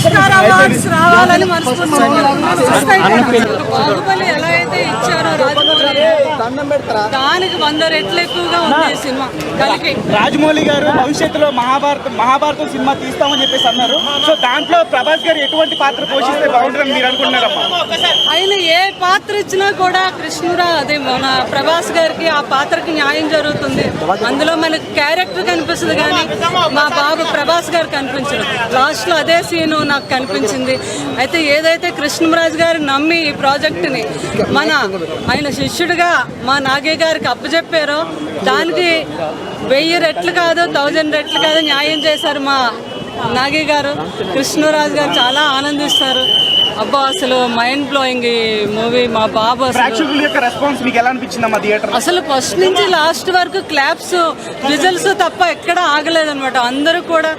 Oscar awards రావాలని బాహుబలి ఎలా అయితే ఇచ్చారో దానికి 100 రెట్లు ఎక్కువగా ఉంది ఈ సినిమా కలిపి. రాజమౌళి గారు భవిష్యత్తులో మహాభారతం సినిమా తీస్తామని చెప్పేసి అన్నారు. సో దాంట్లో ప్రభాస్ గారు ఎటువంటి పాత్ర పోషిస్తే బాగుంటుందని మీరు అనుకుంటున్నారమ్మా? ఆయన ఏ పాత్ర ఇచ్చినా కూడా అదే మన ప్రభాస్ గారికి ఆ పాత్రకి న్యాయం జరుగుతుంది. అందులో మనకి క్యారెక్టర్ కనిపిస్తుంది కానీ మా బాబు ప్రభాస్ గారు కనిపించరు. లాస్ట్ లో అదే సీను నాకు కనిపించింది. అయితే ఏదైతే కృష్ణరాజు గారు నమ్మి ఈ ప్రాజెక్టుని ఆయన శిష్యుడిగా మా నాగయ్య గారికి అప్పచెప్పారో దానికి 1000 రెట్లు కాదు 1000 రెట్లు కాదు న్యాయం చేశారు మా నాగయ్య గారు. కృష్ణరాజు గారు చాలా ఆనందిస్తారు. అబ్బా అసలు మైండ్ బ్లోయింగ్ ఈ మూవీ. మా బాబు అసలు ఫస్ట్ నుంచి లాస్ట్ వరకు క్లాప్స్ విజిల్స్ తప్ప ఎక్కడ ఆగలేదన్నమాట. అందరూ కూడా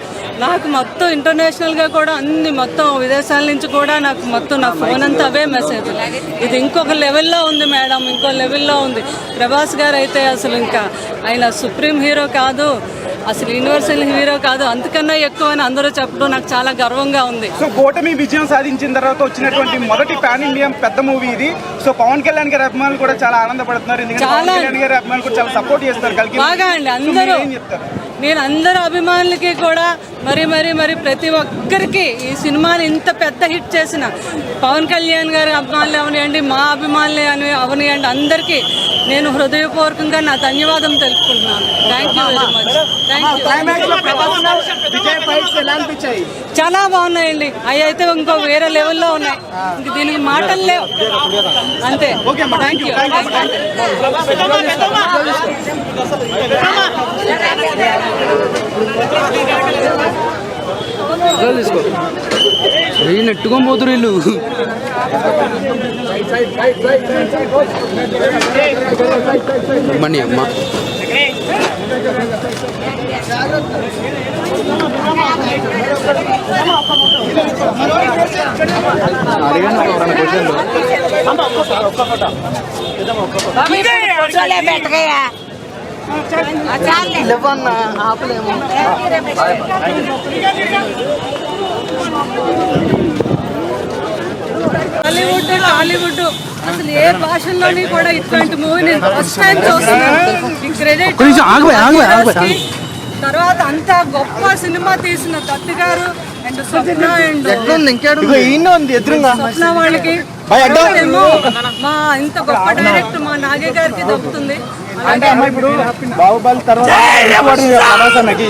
నాకు మొత్తం ఇంటర్నేషనల్గా కూడా అన్ని మొత్తం విదేశాల నుంచి కూడా నాకు మొత్తం నా ఫోన్ అంతా అవే మెసేజ్. ఇది ఇంకొక లెవెల్లో ఉంది మేడం, ఇంకో లెవెల్లో ఉంది. ప్రభాస్ గారు అయితే అసలు ఇంకా ఆయన సుప్రీం హీరో కాదు, అసలు యూనివర్సల్ హీరో కాదు, అంతకన్నా ఎక్కువ అని అందరూ చెప్పడం నాకు చాలా గర్వంగా ఉంది. సో కూటమి విజయం సాధించిన తర్వాత వచ్చినటువంటి మొదటి పాన్ ఇండియా పెద్ద మూవీ ఇది. సో పవన్ కళ్యాణ్ గారి అభిమానులు కూడా చాలా ఆనందపడుతున్నారు. ఎందుకంటే పవన్ కళ్యాణ్ గారి అభిమానులు కూడా చాలా సపోర్ట్ చేస్తారు. బాగా అండి అందరూ. నేను అందరు అభిమానులకి కూడా మరి ప్రతి ఒక్కరికి ఈ సినిమాని ఇంత పెద్ద హిట్ చేసిన పవన్ కళ్యాణ్ గారి అభిమానులు అవనియండి, మా అభిమానులు అవనియండి, అందరికీ నేను హృదయపూర్వకంగా నా ధన్యవాదం తెలుపుకుంటున్నాను. Thank you very much. చాలా బాగున్నాయండి. అవి అయితే ఇంకో వేరే లెవెల్లో ఉన్నాయి. ఇంక దీనికి మాటలు లేవు అంతే. Thank you. తీసుకో నెట్టుకొని పోతురు వీళ్ళు. బండి అమ్మ హాలీవుడ్ అసలు ఏ భాషల్లోని కూడా ఇట్లాంటి మూవీ నేను ఫస్ట్ టైం చూస్తున్నాను. ఈ క్రెడిట్ తర్వాత అంత గొప్ప సినిమా తీసిన దత్తు గారు అండ్ స్వప్న అండ్ స్వప్న వాళ్ళకి మా ఇంత గొప్ప డైరెక్టర్ మా నాగయ్య గారికి దక్కుతుంది. అంటే అమ్మ ఇప్పుడు బాహుబలి తర్వాత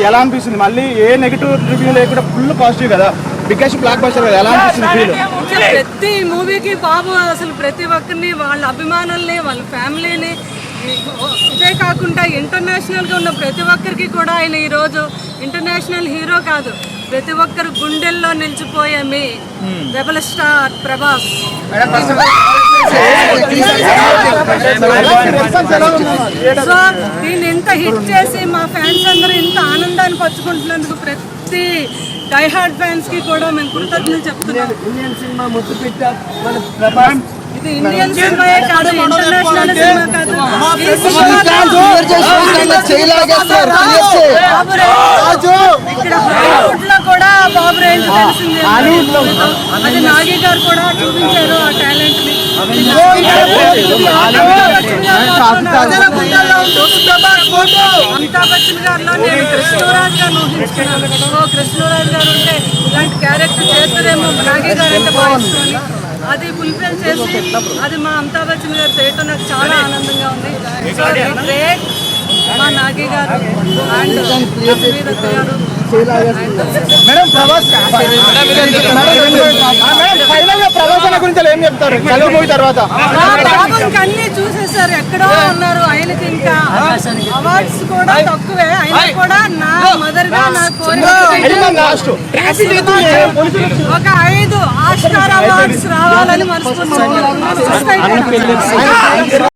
ఎలా అనిపిస్తుంది? మళ్ళీ ఏ నెగిటివ్ రివ్యూ లేకుండా ఫుల్ పాజిటివ్ కదా, బిగ్గెస్ట్ బ్లాక్ బస్టర్ కదా, ఎలా అనిపిస్తుంది? ప్రతి మూవీకి బాబు అసలు ప్రతి ఒక్కరిని వాళ్ళ అభిమానుల్ని వాళ్ళ ఫ్యామిలీని ఇదే కాకుండా ఇంటర్నేషనల్గా ఉన్న ప్రతి ఒక్కరికి కూడా ఆయన ఈరోజు ఇంటర్నేషనల్ హీరో కాదు, ప్రతి ఒక్కరు గుండెల్లో నిలిచిపోయే మీ రెబల్ స్టార్ ప్రభాస్. సో దీన్ని ఇంత హిట్ చేసి మా ఫ్యాన్స్ అందరూ ఇంత ఆనందాన్ని పంచుకుంటున్నందుకు ప్రతి డైహార్డ్ ఫ్యాన్స్ కి కూడా మేము కృతజ్ఞతలు చెప్తున్నాం. ఇది ఇండియన్ సినిమాయే కాదు, ఇంటర్నేషనల్ సినిమా కాదు. ఇక్కడ హాలీవుడ్ లో కూడా బాబు రేంజ్ తెలిసింది. అది నాగయ్య గారు కూడా చూపించారు ఆ టాలెంట్ ని. అమితాబ్ బచ్చన్ గారిలో నేను కృష్ణరాజ్ గారు ఊహించుకున్నాను. కృష్ణరాజ్ గారు ఉంటే ఇలాంటి క్యారెక్టర్ చేస్తారేమో నాగయ్య గారు అంటే భావిస్తుంది. అది ఫుల్ఫిల్ చేసి అది మా అమితాబ్ బచ్చన్ గారు చేయటం నాకు చాలా ఆనందంగా ఉంది. సో గ్రేట్ మా నాగయ్య గారు అండ్ దత్త గారు. మేడం ప్రభాస్ గురించి ఏం చెప్తారు తర్వాత? అన్ని చూసేసారు, ఎక్కడో ఉన్నారు. ఆయనకి ఇంకా అవార్డ్స్ కూడా తక్కువే. ఆయన కూడా నా మదర్ గా నా కోరిక ఒక 5 ఆస్కార్ అవార్డ్స్ రావాలని మనస్ఫూర్తిగా